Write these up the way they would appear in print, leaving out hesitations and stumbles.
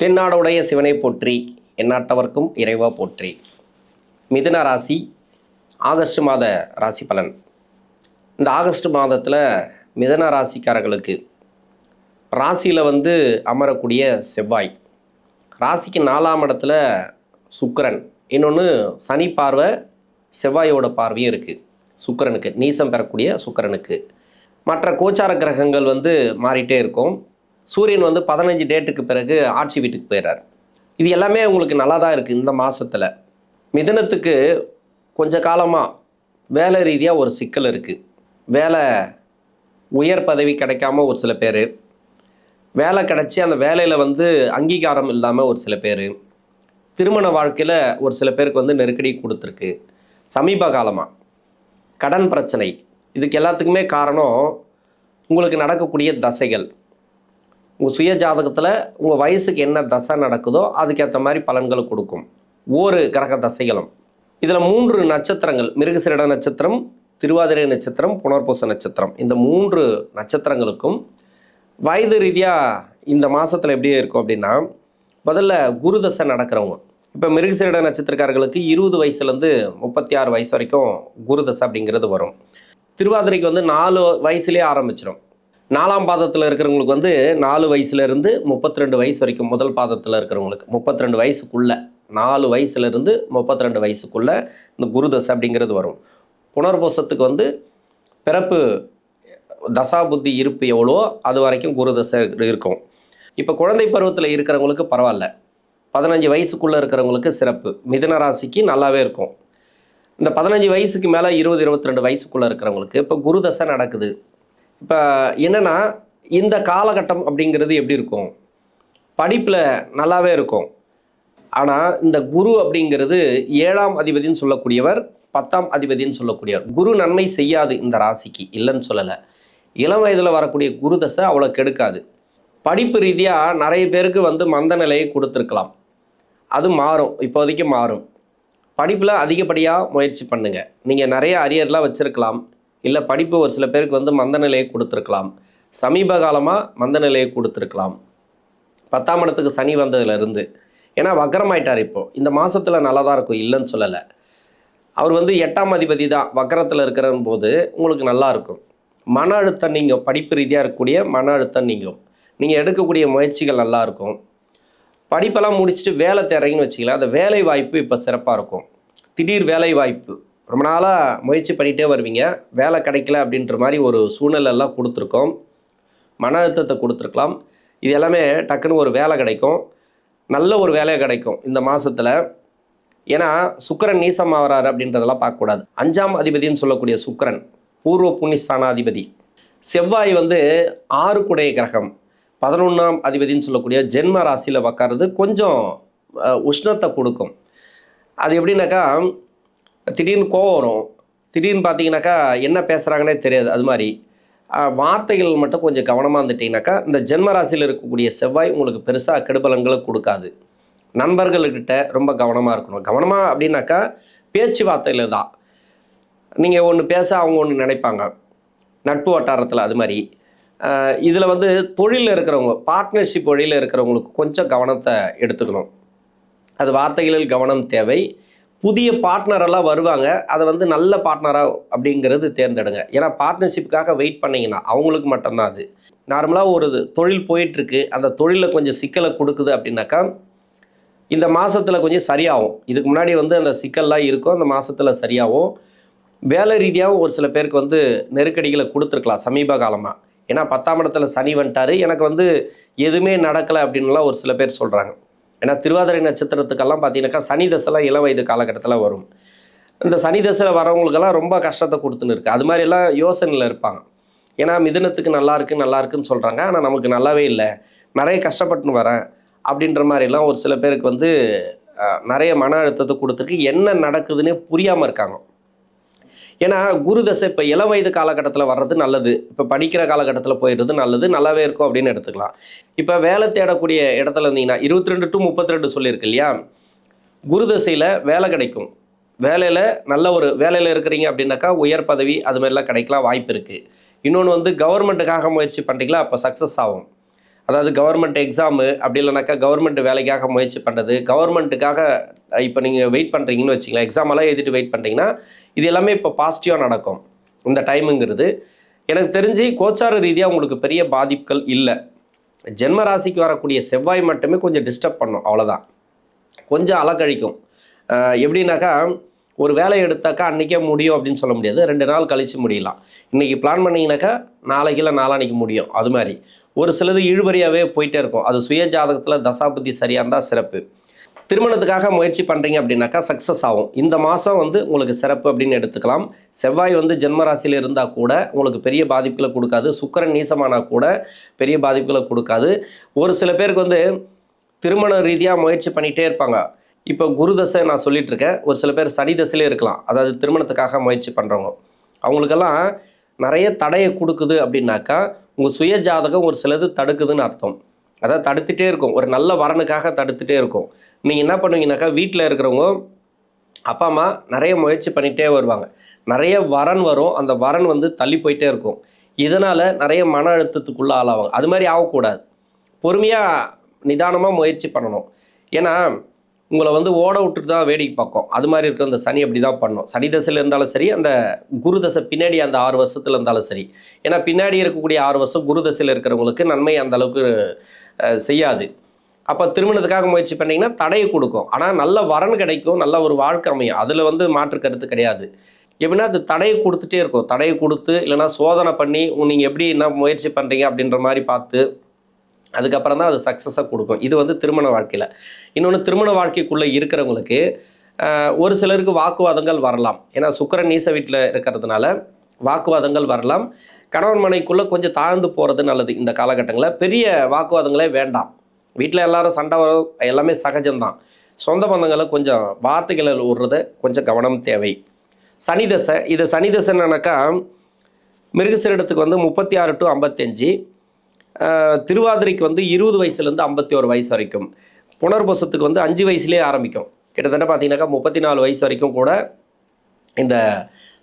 தென்னாடுடைய சிவனை போற்றி, எந்நாட்டவர்க்கும் இறைவா போற்றி. மிதுன ராசி ஆகஸ்ட் மாத ராசி பலன். இந்த ஆகஸ்ட் மாதத்தில் மிதுன ராசிக்காரர்களுக்கு ராசியில் அமரக்கூடிய செவ்வாய், ராசிக்கு 4ஆம் இடத்துல சுக்கிரன், இன்னொன்று சனி பார்வை செவ்வாயோட பார்வையும் இருக்குது சுக்கிரனுக்கு, நீசம் பெறக்கூடிய சுக்கிரனுக்கு. மற்ற கோச்சார கிரகங்கள் மாறிட்டே இருக்கும். சூரியன் 15 டேட்டுக்கு பிறகு ஆட்சி வீட்டுக்கு போயிடுறார். இது எல்லாமே உங்களுக்கு நல்லா தான் இருக்குது. இந்த மாதத்தில் மிதுனத்துக்கு கொஞ்ச காலமாக வேலை ரீதியாக ஒரு சிக்கல் இருக்குது. வேலை உயர் பதவி கிடைக்காம ஒரு சில பேர், வேலை கிடச்சி அந்த வேலையில் அங்கீகாரம் இல்லாமல் ஒரு சில பேர், திருமண வாழ்க்கையில் ஒரு சில பேருக்கு நெருக்கடி கொடுத்துருக்கு. சமீப காலமாக கடன் பிரச்சனை, இதுக்கு எல்லாத்துக்குமே காரணம் உங்களுக்கு நடக்கக்கூடிய தசைகள். உங்கள் சுய ஜாதகத்தில் உங்கள் வயசுக்கு என்ன தசை நடக்குதோ அதுக்கேற்ற மாதிரி பலன்களை கொடுக்கும் ஒவ்வொரு கிரக தசைகளும். இதில் 3 நட்சத்திரங்கள், மிருகசீரிட நட்சத்திரம், திருவாதிரை நட்சத்திரம், புனர்பூச நட்சத்திரம், இந்த 3 நட்சத்திரங்களுக்கும் வயது ரீதியாக இந்த மாதத்தில் எப்படி இருக்கும் அப்படின்னா, முதல்ல குரு தசை நடக்கிறவங்க, இப்போ மிருகசீரிட நட்சத்திரக்காரர்களுக்கு 20 வயசுலேருந்து 36 வயசு வரைக்கும் குரு தசை அப்படிங்கிறது வரும். திருவாதிரைக்கு 4 வயசுலேயே ஆரம்பிச்சிடும். 4ஆம் பாதத்தில் இருக்கிறவங்களுக்கு 4 வயசுலேருந்து 32 வயசு வரைக்கும், முதல் பாதத்தில் இருக்கிறவங்களுக்கு 32 வயசுக்குள்ளே, 4 வயசுலேருந்து 32 வயசுக்குள்ளே இந்த குரு தசை அப்படிங்கிறது வரும். புனர்பூசத்துக்கு பிறப்பு தசா புத்தி இருப்பு எவ்வளோ அது வரைக்கும் குரு தசை இருக்கும். இப்போ குழந்தை பருவத்தில் இருக்கிறவங்களுக்கு பரவாயில்ல, 15 வயசுக்குள்ளே இருக்கிறவங்களுக்கு சிறப்பு. மிதுன ராசிக்கு நல்லாவே இருக்கும். இந்த 15 வயசுக்கு மேலே 20-22 வயசுக்குள்ளே இருக்கிறவங்களுக்கு இப்போ குரு தசை நடக்குது. இப்போ என்னென்னா, இந்த காலகட்டம் அப்படிங்கிறது எப்படி இருக்கும், படிப்பில் நல்லாவே இருக்கும். ஆனால் இந்த குரு அப்படிங்கிறது 7ஆம் அதிபதினு சொல்லக்கூடியவர், 10ஆம் அதிபதினு சொல்லக்கூடியவர். குரு நன்மை செய்யாது இந்த ராசிக்கு, இல்லைன்னு சொல்லலை. இளம் வயதில் வரக்கூடிய குரு தசை அவ்வளோ கெடுக்காது. படிப்பு ரீதியாக நிறைய பேருக்கு மந்த நிலையை கொடுத்துருக்கலாம், அது மாறும், இப்போதைக்கு மாறும். படிப்பில் அதிகப்படியாக முயற்சி பண்ணுங்கள். நீங்கள் நிறைய அரியர்லாம் வச்சுருக்கலாம், இல்லை படிப்பு ஒரு சில பேருக்கு மந்த நிலையை கொடுத்துருக்கலாம், சமீப காலமாக மந்த நிலையை கொடுத்துருக்கலாம். 10ஆம் இடத்துக்கு சனி வந்ததுலேருந்து, ஏன்னா வக்கரமாயிட்டார். இப்போது இந்த மாதத்தில் நல்லா தான் இருக்கும், இல்லைன்னு சொல்லலை. அவர் 8ஆம் அதிபதி தான், வக்கரத்தில் இருக்கிற போது உங்களுக்கு நல்லா இருக்கும். மன அழுத்தம் நீங்கும், படிப்பு ரீதியாக இருக்கக்கூடிய மன அழுத்தம் நீங்கும், நீங்கள் எடுக்கக்கூடிய முயற்சிகள் நல்லாயிருக்கும். படிப்பெல்லாம் முடிச்சுட்டு வேலை தேடுறீங்கன்னு வச்சுக்கலாம், அந்த வேலை வாய்ப்பு இப்போ சிறப்பாக இருக்கும். திடீர் வேலை வாய்ப்பு, ரொம்ப நாளாக முயற்சி பண்ணிகிட்டே வருவீங்க, வேலை கிடைக்கல அப்படின்ற மாதிரி ஒரு சூழ்நிலையெல்லாம் கொடுத்துருக்கோம், மன அழுத்தத்தை கொடுத்துருக்கலாம். இது எல்லாமே டக்குன்னு ஒரு வேலை கிடைக்கும், நல்ல ஒரு வேலை கிடைக்கும் இந்த மாதத்தில். ஏன்னா சுக்கிரன் நீசம் ஆகிறாரு அப்படின்றதெல்லாம் பார்க்கக்கூடாது. 5ஆம் அதிபதினு சொல்லக்கூடிய சுக்கிரன் பூர்வ புண்ணியஸ்தானாதிபதி. செவ்வாய் 6 குடைய கிரகம், 11ஆம் அதிபதினு சொல்லக்கூடிய ஜென்ம ராசியில் உட்காருது, கொஞ்சம் உஷ்ணத்தை கொடுக்கும். அது எப்படின்னாக்கா, திடீர்னு கோவம் வரும், திடீர்னு பார்த்தீங்கன்னாக்கா என்ன பேசுகிறாங்கன்னே தெரியாது. அது மாதிரி வார்த்தைகள் மட்டும் கொஞ்சம் கவனமாக இருந்துட்டிங்கனாக்கா, இந்த ஜென்ம ராசியில் இருக்கக்கூடிய செவ்வாய் உங்களுக்கு பெருசாக கெடுபலன்களை கொடுக்காது. நண்பர்கள்கிட்ட ரொம்ப கவனமாக இருக்கணும். கவனமாக அப்படின்னாக்கா பேச்சுவார்த்தையில் தான். நீங்கள் ஒன்று பேச அவங்க ஒன்று நினைப்பாங்க, நட்பு வட்டாரத்தில். அது மாதிரி இதில் தொழிலில் இருக்கிறவங்க, பார்ட்னர்ஷிப் வழியில் இருக்கிறவங்களுக்கு கொஞ்சம் கவனத்தை எடுத்துக்கணும். அது வார்த்தைகளில் கவனம் தேவை. புதிய பார்ட்னரெல்லாம் வருவாங்க, அதை நல்ல பார்ட்னராக அப்படிங்கிறது தேர்ந்தெடுங்க. ஏன்னா பார்ட்னர்ஷிப்புக்காக வெயிட் பண்ணிங்கன்னா அவங்களுக்கு மட்டும்தான் அது. நார்மலாக ஒரு தொழில் போயிட்டுருக்கு, அந்த தொழிலில் கொஞ்சம் சிக்கலை கொடுக்குது அப்படின்னாக்கா இந்த மாதத்தில் கொஞ்சம் சரியாகும். இதுக்கு முன்னாடி அந்த சிக்கல்லாம் இருக்கும், அந்த மாதத்தில் சரியாகும். வேலை ரீதியாகவும் ஒரு சில பேருக்கு நெருக்கடிகளை கொடுத்துருக்கலாம் சமீப காலமாக. ஏன்னா 10ஆம் இடத்துல சனி வந்துட்டார், எனக்கு எதுவுமே நடக்கலை அப்படின்லாம் ஒரு சில பேர் சொல்கிறாங்க. ஏன்னா திருவாதிரை நட்சத்திரத்துக்கெல்லாம் பார்த்தீங்கன்னாக்கா சனி தசைலாம் இளம் வயது காலகட்டத்தில் வரும். இந்த சனி தசையில் வரவங்களுக்கெல்லாம் ரொம்ப கஷ்டத்தை கொடுத்துன்னு இருக்குது. அது மாதிரியெல்லாம் யோசனையில் இருப்பாங்க. ஏன்னா மிதுனத்துக்கு நல்லா இருக்குன்னு சொல்கிறாங்க, ஆனால் நமக்கு நல்லாவே இல்லை, நிறைய கஷ்டப்பட்டுன்னு வரேன் அப்படின்ற மாதிரிலாம் ஒரு சில பேருக்கு நிறைய மன அழுத்தத்தை கொடுத்துருக்கு. என்ன நடக்குதுன்னே புரியாமல் இருக்காங்க. ஏன்னா குரு தசை இப்போ இளம் வயது காலகட்டத்தில் வர்றது நல்லது, இப்போ படிக்கிற காலகட்டத்தில் போயிடுறது நல்லது, நல்லாவே இருக்கும் அப்படின்னு எடுத்துக்கலாம். இப்போ வேலை தேடக்கூடிய இடத்துல இருந்தீங்கன்னா 22 to 32 சொல்லியிருக்கு இல்லையா, குரு தசையில் வேலை கிடைக்கும். வேலையில் நல்ல ஒரு வேலையில் இருக்கிறீங்க அப்படின்னாக்கா உயர் பதவி அது மாதிரிலாம் கிடைக்கலாம் வாய்ப்பு இருக்குது. இன்னொன்று கவர்மெண்ட்டுக்காக முயற்சி பண்ணுறீங்களா, அப்போ சக்ஸஸ் ஆகும். அதாவது கவர்மெண்ட் எக்ஸாமு அப்படி இல்லைனாக்கா கவர்மெண்ட் வேலைக்காக முயற்சி பண்ணுறது, கவர்மெண்ட்டுக்காக இப்போ நீங்கள் வெயிட் பண்ணுறீங்கன்னு வச்சிங்களேன், எக்ஸாமெல்லாம் எழுதிட்டு வெயிட் பண்ணுறீங்கன்னா இது எல்லாமே இப்போ பாசிட்டிவாக நடக்கும் இந்த டைமுங்கிறது. எனக்கு தெரிஞ்சு கோச்சார ரீதியாக உங்களுக்கு பெரிய பாதிப்புகள் இல்லை. ஜென்ம ராசிக்கு வரக்கூடிய செவ்வாய் மட்டுமே கொஞ்சம் டிஸ்டர்ப் பண்ணும், அவ்வளோதான். கொஞ்சம் அலக்கழிக்கும். எப்படின்னாக்கா ஒரு வேலையை எடுத்தாக்கா அன்றைக்கே முடியும் அப்படின்னு சொல்ல முடியாது, 2 நாள் கழித்து முடியலாம். இன்றைக்கி பிளான் பண்ணிங்கனாக்கா நாளைக்கு இல்லை நாளான்னைக்கு முடியும். அது மாதிரி ஒரு சிலது இழுபறியாகவே போயிட்டே இருக்கும். அது சுய ஜாதகத்தில் தசாபுத்தி சரியாக இருந்தால் சிறப்பு. திருமணத்துக்காக முயற்சி பண்ணுறீங்க அப்படின்னாக்கா சக்ஸஸ் ஆகும். இந்த மாதம் உங்களுக்கு சிறப்பு அப்படின்னு எடுத்துக்கலாம். செவ்வாய் ஜென்மராசியில் இருந்தால் கூட உங்களுக்கு பெரிய பாதிப்புகளை கொடுக்காது. சுக்கிரன் நீசமானால் கூட பெரிய பாதிப்புகளை கொடுக்காது. ஒரு சில பேருக்கு திருமண ரீதியாக முயற்சி பண்ணிகிட்டே இருப்பாங்க. இப்போ குரு தசை நான் சொல்லிட்டு இருக்கேன். ஒரு சில பேர் சனி தசையிலே இருக்கலாம். அதாவது திருமணத்துக்காக முயற்சி பண்ணுறவங்க அவங்களுக்கெல்லாம் நிறைய தடையை கொடுக்குது அப்படின்னாக்கா உங்கள் சுய ஜாதகம் ஒரு சிலது தடுக்குதுன்னு அர்த்தம். அதாவது தடுத்துகிட்டே இருக்கும், ஒரு நல்ல வரனுக்காக தடுத்துகிட்டே இருக்கும். நீங்கள் என்ன பண்ணுவீங்கனாக்கா வீட்டில் இருக்கிறவங்க அப்பா அம்மா நிறைய முயற்சி பண்ணிகிட்டே வருவாங்க, நிறைய வரன் வரும், அந்த வரன் தள்ளி போயிட்டே இருக்கும். இதனால் நிறைய மன அழுத்தத்துக்குள்ளே ஆளாவாங்க. அது மாதிரி ஆகக்கூடாது. பொறுமையாக நிதானமாக முயற்சி பண்ணணும். ஏன்னா உங்களை ஓட விட்டுட்டு தான் வேடிக்கை பார்க்கும். அது மாதிரி இருக்க அந்த சனி அப்படி தான் பண்ணும். சனி தசையில் இருந்தாலும் சரி, அந்த குரு தசை பின்னாடி அந்த 6 வருஷத்தில் இருந்தாலும் சரி. ஏன்னா பின்னாடி இருக்கக்கூடிய 6 வருஷம் குரு தசையில் இருக்கிறவங்களுக்கு நன்மை அந்த அளவுக்கு செய்யாது. அப்போ திருமணத்துக்காக முயற்சி பண்ணிங்கன்னா தடையை கொடுக்கும். ஆனால் நல்ல வரன் கிடைக்கும், நல்ல ஒரு வாழ்க்கை அமையும். அதில் மாற்று கருத்து கிடையாது. எப்படின்னா அது தடையை கொடுத்துட்டே இருக்கும். தடையை கொடுத்து இல்லைனா சோதனை பண்ணி நீங்கள் எப்படி என்ன முயற்சி பண்ணுறீங்க அப்படின்ற மாதிரி பார்த்து அதுக்கப்புறம் தான் அது சக்ஸஸாக கொடுக்கும். இது திருமண வாழ்க்கையில். இன்னொன்று, திருமண வாழ்க்கைக்குள்ளே இருக்கிறவங்களுக்கு ஒரு சிலருக்கு வாக்குவாதங்கள் வரலாம். ஏன்னா சுக்கிரன் நீச வீட்டில் இருக்கிறதுனால வாக்குவாதங்கள் வரலாம். கணவன் மனைக்குள்ளே கொஞ்சம் தாழ்ந்து போகிறது நல்லது. இந்த காலகட்டங்களில் பெரிய வாக்குவாதங்களே வேண்டாம். வீட்டில் எல்லாரும் சண்டை வரும், எல்லாமே சகஜம்தான். சொந்த பந்தங்களை கொஞ்சம் வார்த்தைகளை விடுறத கொஞ்சம் கவனம் தேவை. சனி தசை, இது சனி தசைன்னாக்கா மிருகசீரிடத்துக்கு 36 to 55, திருவாதிரைக்கு 20 வயசுலேருந்து 51 வயசு வரைக்கும், புனர்பூசத்துக்கு 5 வயசுலேயே ஆரம்பிக்கும். கிட்டத்தட்ட பார்த்தீங்கன்னாக்கா 34 வயசு வரைக்கும் கூட இந்த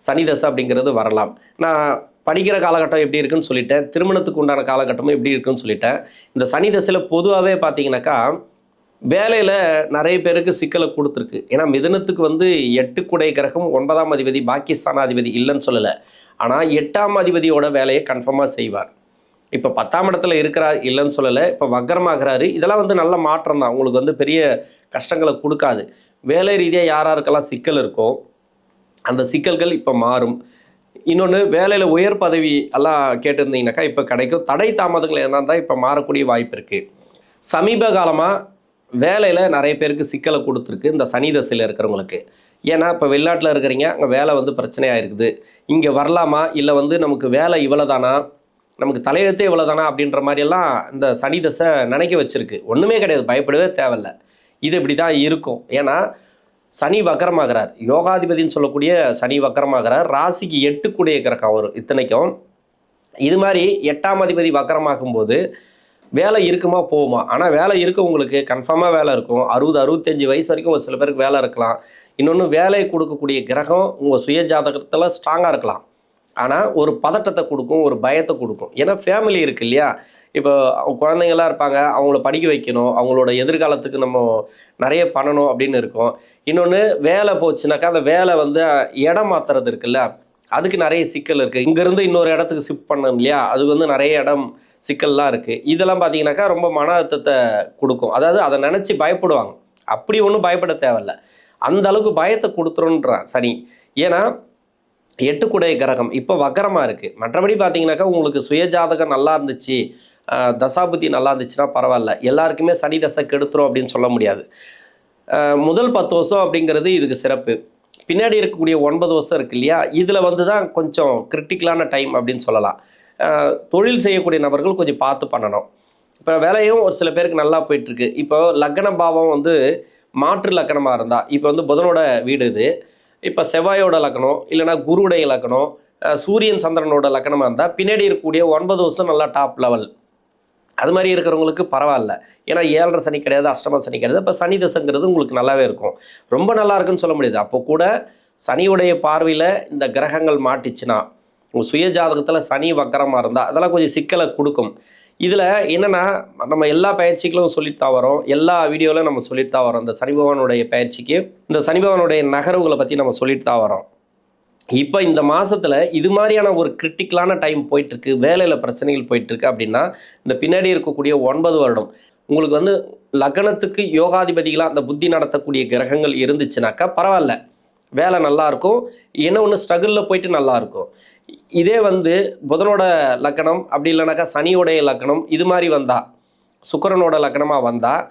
சனி தசை அப்படிங்கிறது வரலாம். நான் படிக்கிற காலகட்டம் எப்படி இருக்குன்னு சொல்லிட்டேன், திருமணத்துக்கு உண்டான காலகட்டமும் எப்படி இருக்குன்னு சொல்லிட்டேன். இந்த சனி தசையில் பொதுவாகவே பார்த்தீங்கன்னாக்கா வேலையில் நிறைய பேருக்கு சிக்கலை கொடுத்துருக்கு. ஏன்னா மிதுனத்துக்கு 8 குடை கிரகம் 9ஆம் அதிபதி பாகிஸ்தானாதிபதி இல்லைன்னு சொல்லலை. ஆனால் 8ஆம் அதிபதியோட வேலையை கன்ஃபார்மாக செய்வார். இப்போ 10ஆம் இடத்துல இருக்கிறார் இல்லைன்னு சொல்லலை, இப்போ வக்கரமாகிறாரு. இதெல்லாம் நல்ல மாற்றம் தான். உங்களுக்கு பெரிய கஷ்டங்களை கொடுக்காது. வேலை ரீதியாக யாராருக்கெல்லாம் சிக்கல் இருக்கோ அந்த சிக்கல்கள் இப்போ மாறும். இன்னொன்று, வேலையில் உயர் பதவி எல்லாம் கேட்டிருந்தீங்கன்னாக்கா இப்போ கிடைக்கும். தடை தாமதங்கள் எதனா இருந்தால் இப்போ மாறக்கூடிய வாய்ப்பு இருக்குது. சமீப காலமாக வேலையில் நிறைய பேருக்கு சிக்கலை கொடுத்துருக்கு இந்த சனி தசையில் இருக்கிறவங்களுக்கு. ஏன்னா இப்போ வெளிநாட்டில் இருக்கிறீங்க, அங்கே வேலை பிரச்சனையாக இருக்குது. இங்கே வரலாமா, இல்லை நமக்கு வேலை இவ்வளோதானா, நமக்கு தலையெழுத்தே இவ்வளோதானா அப்படின்ற மாதிரியெல்லாம் இந்த சனி தசை நினைக்க வச்சுருக்கு. ஒன்றுமே கிடையாது, பயப்படவே தேவையில்லை. இது இப்படி தான் இருக்கும். ஏன்னா சனி வக்கரமாகிறார், யோகாதிபதினு சொல்லக்கூடிய சனி வக்கரமாகிறார். ராசிக்கு 8 கூடிய கிரகம் வரும். இத்தனைக்கும் இது மாதிரி 8ஆம் அதிபதி வக்கரமாகும்போது வேலை இருக்குமா போகுமா? ஆனால் வேலை இருக்கும், உங்களுக்கு கன்ஃபார்மாக வேலை இருக்கும். 60-65 வயசு வரைக்கும் ஒரு சில பேருக்கு வேலை இருக்கலாம். இன்னொன்று, வேலையை கொடுக்கக்கூடிய கிரகம் உங்கள் சுய ஜாதகத்தில் ஸ்ட்ராங்காக இருக்கலாம். ஆனால் ஒரு பதட்டத்தை கொடுக்கும், ஒரு பயத்தை கொடுக்கும். ஏன்னா ஃபேமிலி இருக்குது இல்லையா, இப்போ குழந்தைங்களாம் இருப்பாங்க, அவங்கள படிக்க வைக்கணும், அவங்களோட எதிர்காலத்துக்கு நம்ம நிறைய பண்ணணும் அப்படின்னு இருக்கும். இன்னொன்று, வேலை போச்சுனாக்கா அந்த வேலை இடம் மாற்றுறது இருக்குல்ல, அதுக்கு நிறைய சிக்கல் இருக்குது. இங்கேருந்து இன்னொரு இடத்துக்கு ஷிஃப்ட் பண்ணணும் இல்லையா, அது நிறைய இடம் சிக்கல்லாம் இருக்குது. இதெல்லாம் பார்த்தீங்கன்னாக்கா ரொம்ப மன அழுத்தத்தை கொடுக்கும். அதாவது அதை நினச்சி பயப்படுவாங்க. அப்படி ஒன்றும் பயப்பட தேவையில்லை, அந்த அளவுக்கு பயத்தை கொடுத்துருன்றான் சனி. ஏன்னா 8 குடை கிரகம் இப்போ வக்கரமாக இருக்குது. மற்றபடி பார்த்தீங்கன்னாக்கா உங்களுக்கு சுயஜாதகம் நல்லா இருந்துச்சு, தசாபுத்தி நல்லா இருந்துச்சுன்னா பரவாயில்ல. எல்லாருக்குமே சனி தசை கெடுத்துரும் அப்படின்னு சொல்ல முடியாது. முதல் 10 வருஷம் அப்படிங்கிறது இதுக்கு சிறப்பு. பின்னாடி இருக்கக்கூடிய 9 வருஷம் இருக்குது இல்லையா, இதில் தான் கொஞ்சம் கிரிட்டிக்கலான டைம் அப்படின்னு சொல்லலாம். தொழில் செய்யக்கூடிய நபர்கள் கொஞ்சம் பார்த்து பண்ணணும். இப்போ வேலையும் ஒரு சில பேருக்கு நல்லா போயிட்டுருக்கு. இப்போ லக்ன பாவம் மாற்று லக்கணமாக இருந்தால், இப்போ புதனோட வீடு இது, இப்போ செவ்வாயோட லக்கணம் இல்லைனா குருவுடைய லக்கணம், சூரியன் சந்திரனோட லக்கணமாக இருந்தால் பின்னாடி இருக்கக்கூடிய 9 வருஷம் நல்லா டாப் லெவல். அது மாதிரி இருக்கிறவங்களுக்கு பரவாயில்ல. ஏன்னா 7.5 சனி கிடையாது, அஷ்டம சனி கிடையாது. இப்போ சனி தசைங்கிறது உங்களுக்கு நல்லாவே இருக்கும். ரொம்ப நல்லா இருக்குன்னு சொல்ல முடியாது. அப்போ கூட சனியுடைய பார்வையில் இந்த கிரகங்கள் மாட்டிச்சுன்னா உங்கள் சுய ஜாதகத்தில் சனி வக்கரமாக இருந்தால் அதெல்லாம் கொஞ்சம் சிக்கலை கொடுக்கும். இதில் என்னென்னா நம்ம எல்லா பயிற்சிகளும் சொல்லிட்டு தான் வரோம், எல்லா வீடியோவிலும் நம்ம சொல்லிட்டு தான் வரோம். இந்த சனி பகவானுடைய பயிற்சிக்கு இந்த சனி பகவானுடைய நகர்வுகளை பற்றி நம்ம சொல்லிட்டு தான் வரோம். இப்போ இந்த மாதத்தில் இது மாதிரியான ஒரு கிரிட்டிக்கலான டைம் போயிட்டுருக்கு, வேலையில் பிரச்சனைகள் போயிட்டுருக்கு அப்படின்னா இந்த பின்னாடி இருக்கக்கூடிய 9 வருடம் உங்களுக்கு வந்து லக்னத்துக்கு யோகாதிபதிகளாக அந்த புத்தி நடத்தக்கூடிய கிரகங்கள் இருந்துச்சுனாக்கா பரவாயில்ல, வேலை நல்லாயிருக்கும், என்ன ஒன்று ஸ்ட்ரகிளில் போயிட்டு நல்லாயிருக்கும். இதே வந்து புதனோட லக்கணம் அப்படி இல்லைனாக்கா சனியோடைய லக்கணம் இது மாதிரி வந்தால், சுக்கிரனோட லக்கணமாக வந்தால்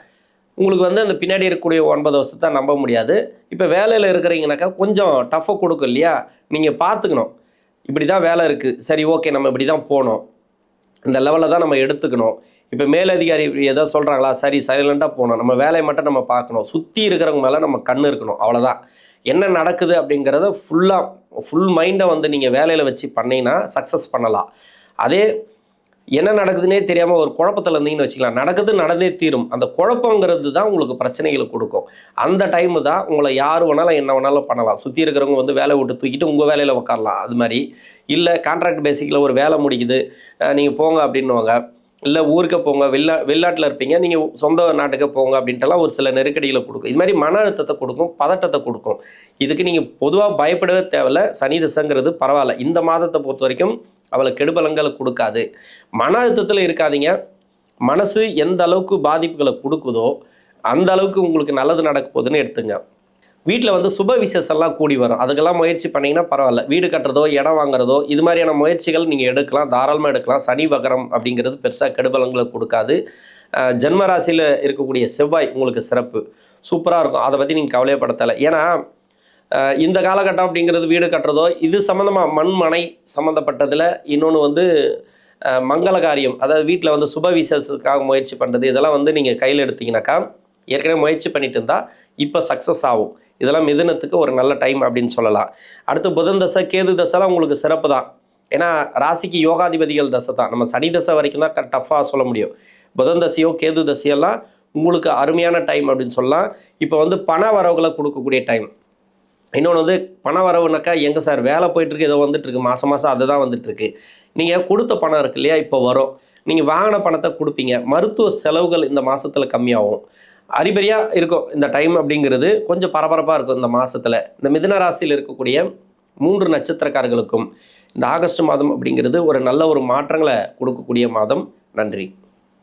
உங்களுக்கு வந்து அந்த பின்னாடி இருக்கக்கூடிய 9 வருஷத்தை நம்ப முடியாது. இப்போ வேலையில் இருக்கிறீங்கனாக்கா கொஞ்சம் டஃப்பாக கொடுக்கும் இல்லையா? நீங்கள் பார்த்துக்கணும், இப்படி தான் வேலை இருக்குது, சரி ஓகே நம்ம இப்படி தான் போகணும், இந்த லெவலில் தான் நம்ம எடுத்துக்கணும். இப்போ மேலதிகாரி ஏதோ சொல்கிறாங்களா, சரி சைலண்ட்டாக போகணும், நம்ம வேலையை மட்டும் நம்ம பார்க்கணும், சுற்றி இருக்கிறவங்க மேலே நம்ம கண் இருக்கணும், அவ்வளோதான். என்ன நடக்குது அப்படிங்கிறத ஃபுல் மைண்டை வந்து நீங்கள் வேலையில் வச்சு பண்ணிங்கன்னா சக்ஸஸ் பண்ணலாம். அதே என்ன நடக்குதுன்னே தெரியாமல் ஒரு குழப்பத்தில் இருந்தீங்கன்னு வச்சுக்கலாம், நடந்தே தீரும். அந்த குழப்பங்கிறது தான் உங்களுக்கு பிரச்சனைகளை கொடுக்கும். அந்த டைமு தான் உங்களை யார் வேணாலும் என்ன வேணாலும் பண்ணலாம். சுற்றி இருக்கிறவங்க வந்து வேலை விட்டு தூக்கிட்டு உங்கள் வேலையில் உட்காரலாம். அது மாதிரி இல்லை கான்ட்ராக்ட் பேசிக்கில் ஒரு வேலை முடிக்குது, நீங்கள் போங்க அப்படின்னுவாங்க. இல்லை ஊருக்கு போங்க, வெளிநாட்டில் இருப்பீங்க, நீங்கள் சொந்த நாட்டுக்கு போங்க அப்படின்ட்டுலாம் ஒரு சில நெருக்கடிகளை கொடுக்கும். இது மாதிரி மன அழுத்தத்தை கொடுக்கும், பதட்டத்தை கொடுக்கும். இதுக்கு நீங்கள் பொதுவாக பயப்படவே தேவையில்ல. சனி திசைங்கிறது பரவாயில்ல, இந்த மாதத்தை பொறுத்த வரைக்கும் அவளை கெடுபலங்களை கொடுக்காது. மன அழுத்தத்தில் இருக்காதீங்க. மனசு எந்த அளவுக்கு பாதிப்புகளை கொடுக்குதோ அந்த அளவுக்கு உங்களுக்கு நல்லது நடக்க போகுதுன்னு எடுத்துங்க. வீட்டில் வந்து சுப விசேஷம்லாம் கூடி வரும், அதுக்கெல்லாம் முயற்சி பண்ணிங்கன்னா பரவாயில்ல. வீடு கட்டுறதோ இடம் வாங்குறதோ இது மாதிரியான முயற்சிகள் நீங்கள் எடுக்கலாம், தாராளமாக எடுக்கலாம். சனி வக்கரம் அப்படிங்கிறது பெருசாக கெடுபலங்களை கொடுக்காது. ஜென்மராசியில் இருக்கக்கூடிய செவ்வாய் உங்களுக்கு சிறப்பு சூப்பராக இருக்கும், அதை பற்றி நீங்கள் கவலையப்படத்தலை. ஏன்னா இந்த காலகட்டம் அப்படிங்கிறது வீடு கட்டுறதோ இது சம்மந்தமாக மண்மனை சம்மந்தப்பட்டதில், இன்னொன்று வந்து மங்கள காரியம், அதாவது வீட்டில் வந்து சுப விசேஷத்துக்காக முயற்சி பண்ணுறது, இதெல்லாம் வந்து நீங்கள் கையில் எடுத்தீங்கன்னாக்கா ஏற்கனவே முயற்சி பண்ணிட்டு இருந்தால் இப்போ சக்ஸஸ் ஆகும். இதெல்லாம் மிதுனத்துக்கு ஒரு நல்ல டைம் அப்படின்னு சொல்லலாம். அடுத்து புதன் தசை கேது தசைலாம் உங்களுக்கு சிறப்பு தான். ஏன்னா ராசிக்கு யோகாதிபதிகள் தசை தான். நம்ம சனி தசை வரைக்கும் தான் டஃப்பாக சொல்ல முடியும். புதன் தசையோ கேது தசையெல்லாம் உங்களுக்கு அருமையான டைம் அப்படின்னு சொல்லலாம். இப்போ வந்து பண வரவுகளை கொடுக்கக்கூடிய டைம். இன்னொன்று வந்து பண வரவுனாக்கா எங்கே சார் வேலை போயிட்டுருக்கு, ஏதோ வந்துட்டுருக்கு, மாதம் அதுதான் வந்துட்டுருக்கு. நீங்கள் கொடுத்த பணம் இருக்கு இல்லையா, இப்போ வரும். நீங்கள் வாங்கின பணத்தை கொடுப்பீங்க. மருத்துவ செலவுகள் இந்த மாதத்தில் கம்மியாகும். அறிபறியாக இருக்கும் இந்த டைம் அப்படிங்கிறது. கொஞ்சம் பரபரப்பாக இருக்கும் இந்த மாதத்தில். இந்த மிதுன ராசியில் இருக்கக்கூடிய 3 நட்சத்திரக்காரர்களுக்கும் இந்த ஆகஸ்ட் மாதம் அப்படிங்கிறது ஒரு நல்ல ஒரு மாற்றங்களை கொடுக்கக்கூடிய மாதம். நன்றி.